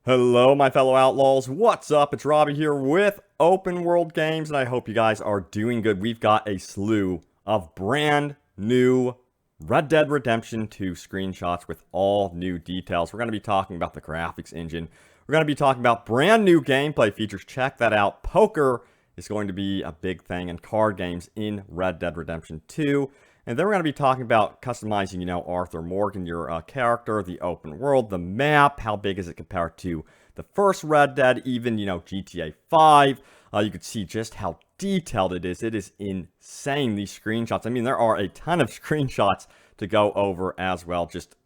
Hello, my fellow outlaws. What's up? It's Robbie here with Open World Games, and I hope you guys are doing good. We've got a slew of brand new Red Dead Redemption 2 screenshots with all new details. We're going to be talking about the graphics engine. We're going to be talking about brand new gameplay features. Check that out. Poker is going to be a big thing, and card games in Red Dead Redemption 2. And then we're going to be talking about customizing, Arthur Morgan, your character, the open world, the map, how big is it compared to the first Red Dead, even, GTA 5. You can see just how detailed it is. It is insane, these screenshots. I mean, there are a ton of screenshots to go over as well. Just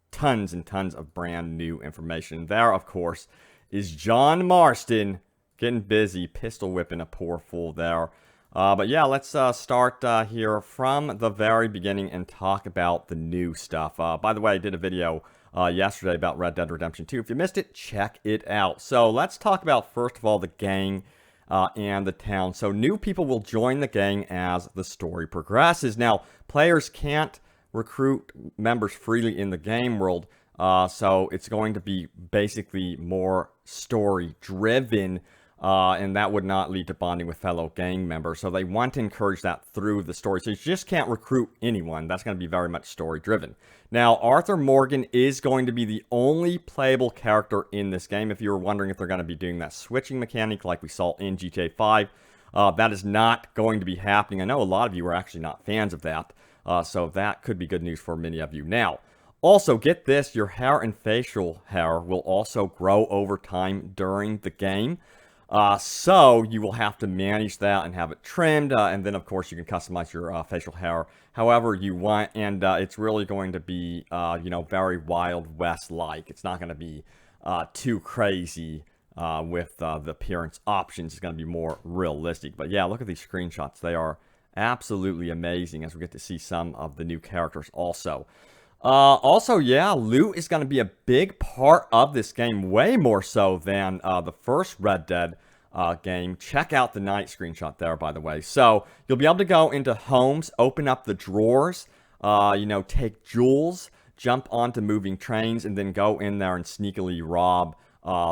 tons and tons of brand new information. There, of course, is John Marston getting busy, pistol whipping a poor fool there. But yeah, let's start here from the very beginning and talk about the new stuff. By the way, I did a video yesterday about Red Dead Redemption 2. If you missed it, check it out. So let's talk about, first of all, the gang and the town. So new people will join the gang as the story progresses. Now, players can't recruit members freely in the game world, so it's going to be basically more story-driven. And that would not lead to bonding with fellow gang members. So they want to encourage that through the story. So you just can't recruit anyone. That's going to be very much story-driven. Now, Arthur Morgan is going to be the only playable character in this game. If you were wondering if they're going to be doing that switching mechanic like we saw in GTA 5, that is not going to be happening. I know a lot of you are actually not fans of that. So that could be good news for many of you. Now, also, get this, your hair and facial hair will also grow over time during the game. So you will have to manage that and have it trimmed, and then of course you can customize your facial hair however you want, and it's really going to be, very Wild West-like. It's not going to be too crazy with the appearance options. It's going to be more realistic. But yeah, look at these screenshots. They are absolutely amazing as we get to see some of the new characters also. Yeah, loot is going to be a big part of this game, way more so than the first Red Dead game. Check out the night screenshot there, by the way. So, you'll be able to go into homes, open up the drawers, take jewels, jump onto moving trains, and then go in there and sneakily rob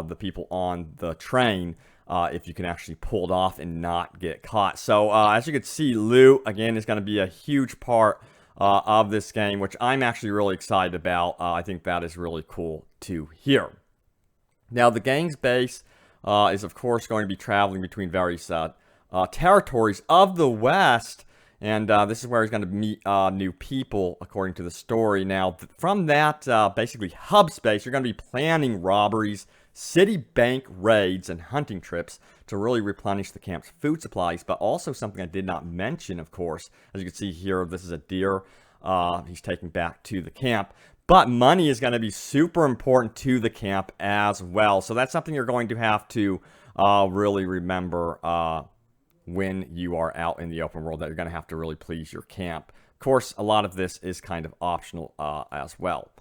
the people on the train if you can actually pull it off and not get caught. So, as you can see, loot, again, is going to be a huge part of this game, which I'm actually really excited about. I think that is really cool to hear. Now, the gang's base is, of course, going to be traveling between various territories of the West, and this is where he's going to meet new people, according to the story. Now, from that, basically, hub space, you're going to be planning robberies, city bank raids, and hunting trips to really replenish the camp's food supplies. But also something I did not mention, of course, as you can see here, this is a deer he's taking back to the camp. But money is going to be super important to the camp as well. So that's something you're going to have to really remember when you are out in the open world, that you're going to have to really please your camp. Of course, a lot of this is kind of optional as well.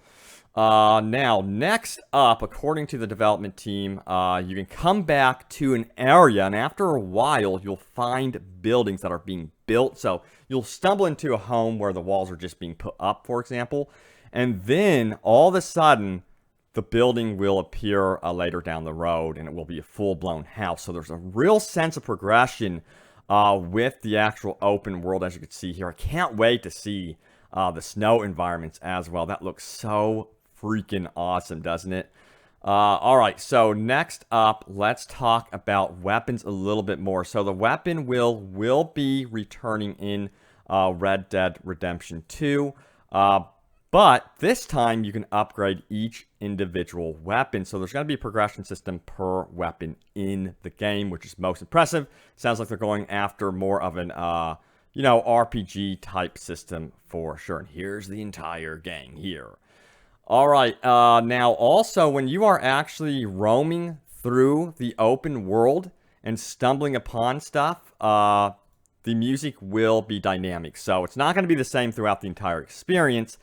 Now, next up, according to the development team, you can come back to an area, and after a while, you'll find buildings that are being built. So you'll stumble into a home where the walls are just being put up, for example, and then all of a sudden, the building will appear later down the road, and it will be a full-blown house. So there's a real sense of progression with the actual open world, as you can see here. I can't wait to see the snow environments as well. That looks so freaking awesome, doesn't it? Alright, so next up, let's talk about weapons a little bit more. So the weapon will be returning in Red Dead Redemption 2. But this time you can upgrade each individual weapon. So there's going to be a progression system per weapon in the game, which is most impressive. Sounds like they're going after more of an, RPG type system for sure. And here's the entire gang here. All right, now also when you are actually roaming through the open world and stumbling upon stuff, the music will be dynamic. So it's not going to be the same throughout the entire experience.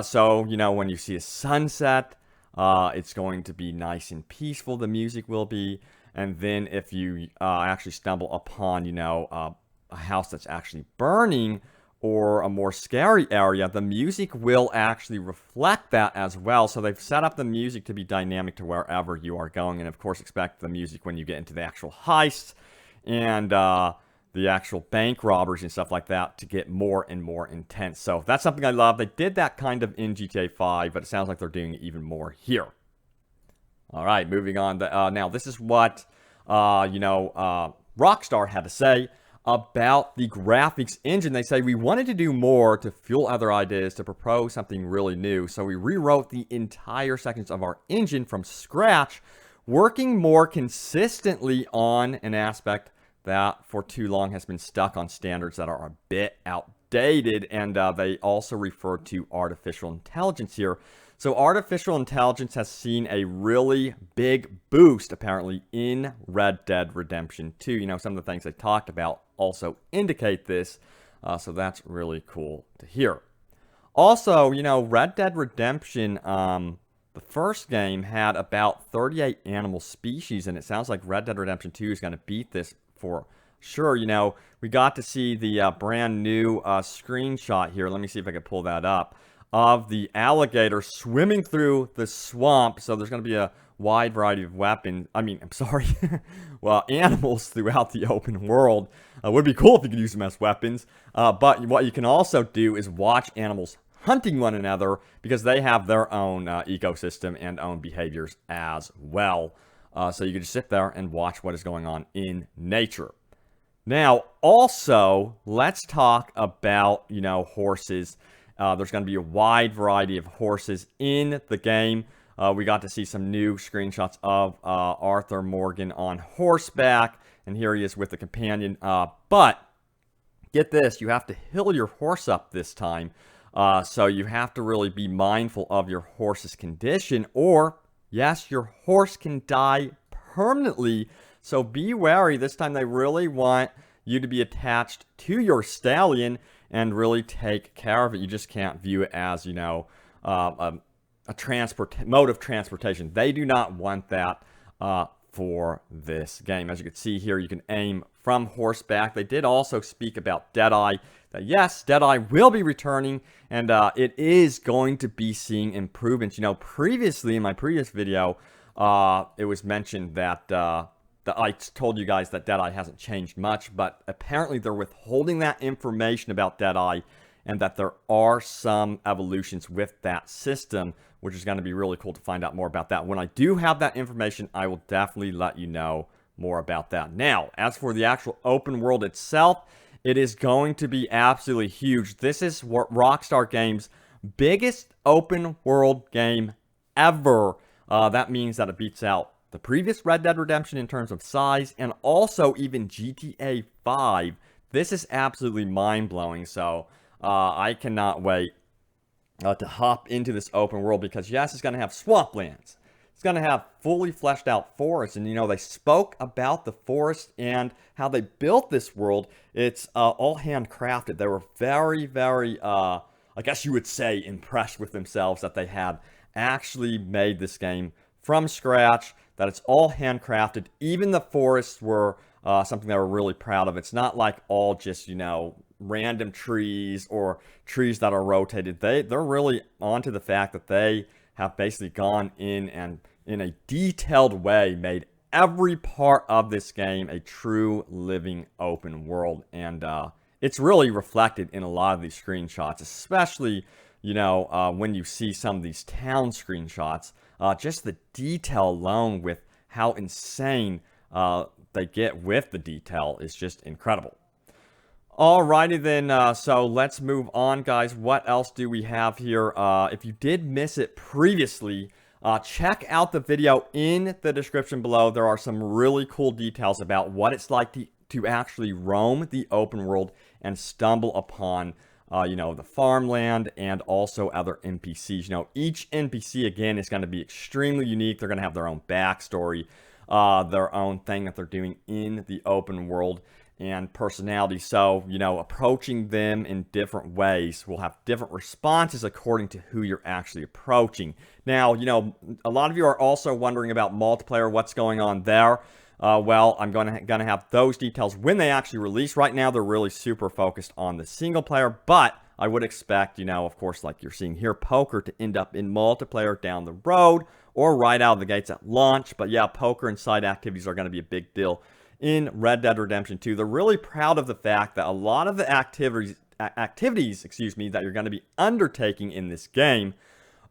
So, when you see a sunset, it's going to be nice and peaceful, the music will be. And then if you actually stumble upon, a house that's actually burning, or a more scary area, the music will actually reflect that as well. So they've set up the music to be dynamic to wherever you are going. And of course, expect the music when you get into the actual heists and the actual bank robberies and stuff like that to get more and more intense. So that's something I love. They did that kind of in GTA 5, but it sounds like they're doing it even more here. All right, moving on. Now, this is what, Rockstar had to say about the graphics engine. They say, we wanted to do more to fuel other ideas, to propose something really new. So we rewrote the entire sections of our engine from scratch, working more consistently on an aspect that for too long has been stuck on standards that are a bit outdated. And they also refer to artificial intelligence here. So artificial intelligence has seen a really big boost, apparently, in Red Dead Redemption 2. You know, some of the things they talked about also indicate this, so that's really cool to hear. Also, you know, Red Dead Redemption, the first game had about 38 animal species, and it sounds like Red Dead Redemption 2 is going to beat this for sure. You know, we got to see the brand new screenshot here. Let me see if I can pull that up. Of the alligator swimming through the swamp. So there's going to be a wide variety of weapons. Well, animals throughout the open world. Would be cool if you could use them as weapons. But what you can also do is watch animals hunting one another because they have their own ecosystem and own behaviors as well. So you can just sit there and watch what is going on in nature. Now, also, let's talk about, you know, horses. There's going to be a wide variety of horses in the game. We got to see some new screenshots of Arthur Morgan on horseback. And here he is with the companion. But get this, you have to hill your horse up this time. So you have to really be mindful of your horse's condition. Or, yes, your horse can die permanently. So be wary. This time they really want you to be attached to your stallion and really take care of it. You just can't view it as, you know, a mode of transportation. They do not want that for this game. As you can see here, you can aim from horseback. They did also speak about Deadeye. That yes, Deadeye will be returning, and it is going to be seeing improvements. You know, previously in my previous video, it was mentioned that I told you guys that Deadeye hasn't changed much, but apparently they're withholding that information about Deadeye, and that there are some evolutions with that system, which is going to be really cool to find out more about that. When I do have that information, I will definitely let you know more about that. Now, as for the actual open world itself, it is going to be absolutely huge. This is Rockstar Games' biggest open world game ever. That means that it beats out the previous Red Dead Redemption in terms of size, and also even GTA 5. This is absolutely mind-blowing, so I cannot wait to hop into this open world, because yes, it's going to have swamplands. It's going to have fully fleshed out forests, and you know, they spoke about the forest and how they built this world. It's all handcrafted. They were very, very, I guess you would say, impressed with themselves that they had actually made this game from scratch, that it's all handcrafted. Even the forests were something they were really proud of. It's not like all just, you know, random trees or trees that are rotated. They're really onto the fact that they have basically gone in and in a detailed way made every part of this game a true living open world. And it's really reflected in a lot of these screenshots, especially, you know, when you see some of these town screenshots. Just the detail alone with how insane they get with the detail is just incredible. Alrighty then, so let's move on, guys. What else do we have here? If you did miss it previously, check out the video in the description below. There are some really cool details about what it's like to actually roam the open world and stumble upon you know, the farmland and also other NPCs. You know, each NPC, again, is going to be extremely unique. They're going to have their own backstory, their own thing that they're doing in the open world, and personality. So, you know, approaching them in different ways will have different responses according to who you're actually approaching. Now, you know, a lot of you are also wondering about multiplayer, what's going on there. well, I'm gonna have those details when they actually release. Right now, they're really super focused on the single player, but I would expect, of course, like you're seeing here, poker to end up in multiplayer down the road or right out of the gates at launch. But yeah, poker and side activities are going to be a big deal in Red Dead Redemption 2. They're really proud of the fact that a lot of the activities, that you're going to be undertaking in this game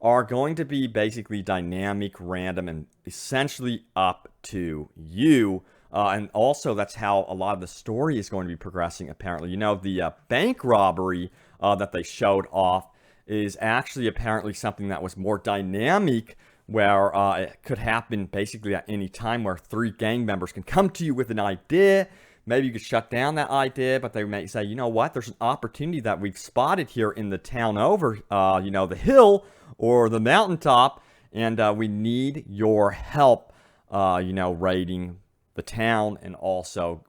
are going to be basically dynamic, random, and essentially up to you. And also, that's how a lot of the story is going to be progressing, apparently. The bank robbery that they showed off is actually apparently something that was more dynamic, where it could happen basically at any time, where 3 gang members can come to you with an idea. Maybe you could shut down that idea, but they may say, you know what, there's an opportunity that we've spotted here in the town over, the hill or the mountaintop, and we need your help, raiding the town and also,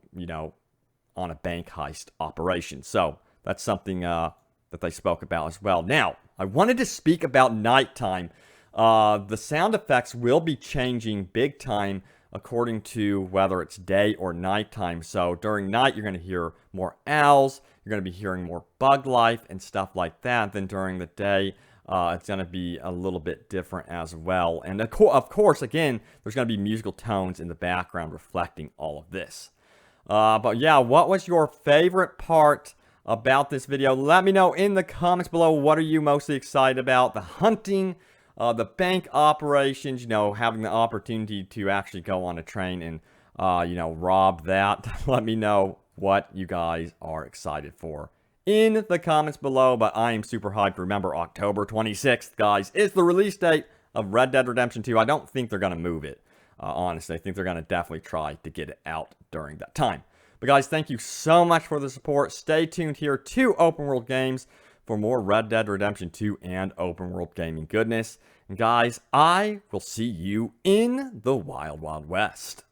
on a bank heist operation. So that's something that they spoke about as well. Now, I wanted to speak about nighttime. The sound effects will be changing big time according to whether it's day or nighttime. So during night, you're going to hear more owls. You're going to be hearing more bug life and stuff like that. Then during the day, it's going to be a little bit different as well. And of course, again, there's going to be musical tones in the background reflecting all of this. But yeah, what was your favorite part about this video? Let me know in the comments below. What are you mostly excited about? The hunting, the bank operations, having the opportunity to actually go on a train and, rob that. Let me know what you guys are excited for in the comments below. But I am super hyped. Remember, October 26th, guys, is the release date of Red Dead Redemption 2. I don't think they're going to move it. Honestly, I think they're going to definitely try to get it out during that time. But guys, thank you so much for the support. Stay tuned here to Open World Games for more Red Dead Redemption 2 and open world gaming goodness. And guys, I will see you in the Wild Wild West.